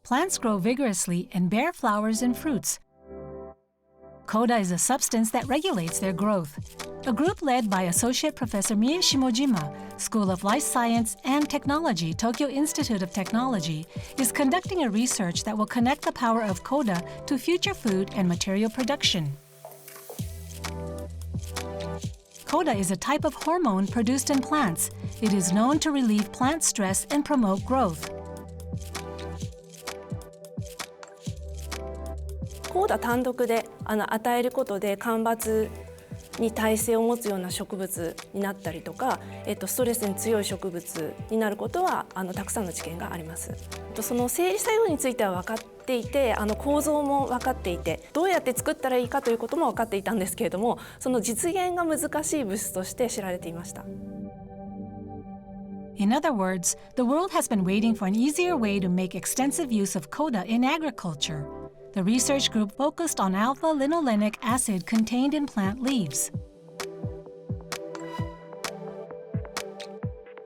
Plants grow vigorously and bear flowers and fruits. KODA is a substance that regulates their growth. A group led by Associate Professor Mie Shimojima, School of Life Science and Technology, Tokyo Institute of Technology, is conducting a research that will connect the power of KODA to future food and material production. KODA is a type of hormone produced in plants. It is known to relieve plant stress and promote growth. KODA 単独で与えることで干ばつに耐性を持つような植物になったりとか、ストレスに強い植物になることはたくさんの知見があります。その生理作用については分かっていて、構造も分かっていて、どうやって作ったらいいかということも分かっていたんですけれども、その実現が難しい物質として知られていました。In other words, the world has been waiting for an easier way to make extensive use of KODA in agriculture. The research group focused on alpha-linolenic acid contained in plant leaves.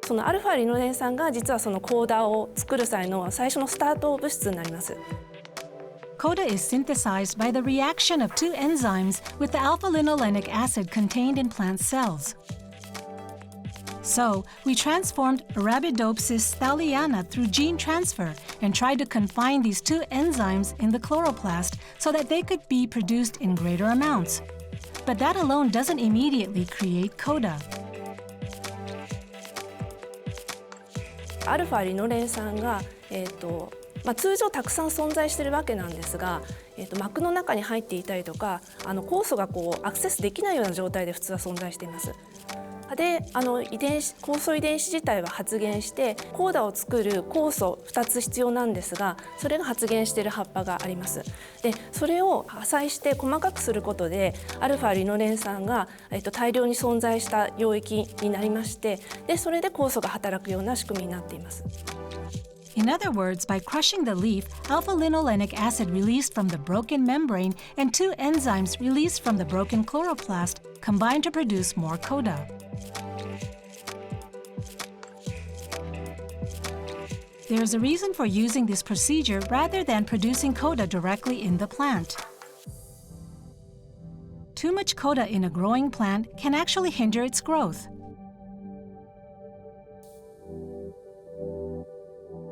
そのアルファリノレン酸が実はそのKODAを作る際の最初のスタート物質になります。KODA is synthesized by the reaction of two enzymes with the alpha-linolenic acid contained in plant cells. So, we transformed Arabidopsis thaliana through gene transfer and tried to confine these two enzymes in the chloroplast so that they could be produced in greater amounts. But that alone doesn't immediately create KODA. アルファリノレン酸が、通常たくさん存在しているわけなんですが、膜の中に入っていたりとか、酵素がアクセスできないような状態で普通は存在しています。で酵素遺伝子自体は発現してKODAを作る酵素2つ必要なんですが、それが発現している葉っぱがあります。でそれを破砕して細かくすることでアルファリノレン酸が、大量に存在した溶液になりまして、でそれで酵素が働くような仕組みになっています。In other words, by crushing the leaf, alpha-linolenic acid released from the broken membrane and two enzymes released from the broken chloroplast combine to produce more KODA. There's a reason for using this procedure rather than producing KODA directly in the plant. Too much KODA in a growing plant can actually hinder its growth.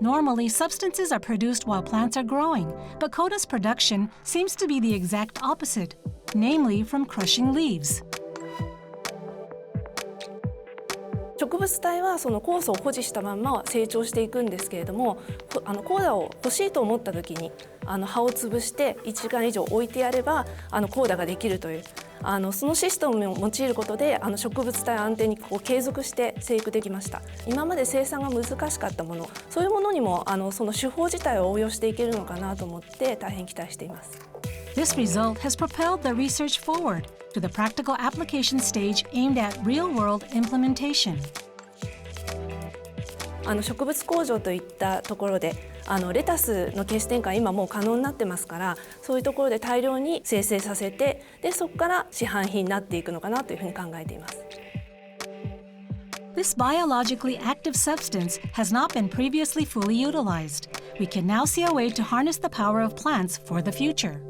Normally, substances are produced while plants are growing, but KODA's production seems to be the exact opposite, namely from crushing leaves. 植物体はその酵素を保持したまま成長していくんですけれども、KODAを欲しいと思った時に葉を潰して1時間以上置いてやればKODAができるというそのシステムを用いることで植物体を安定に継続して生育できました。今まで生産が難しかったもの、そういうものにもその手法自体を応用していけるのかなと思って大変期待しています。This result has propelled the research forward to the practical application stage aimed at real-world implementation. 植物工場といったところでレタスのケース展開今もう可能になってますから、そういうところで大量に生成させて、でそこから市販品になっていくのかなというふうに考えています。This biologically active substance has not been previously fully utilized. We can now see a way to harness the power of plants for the future.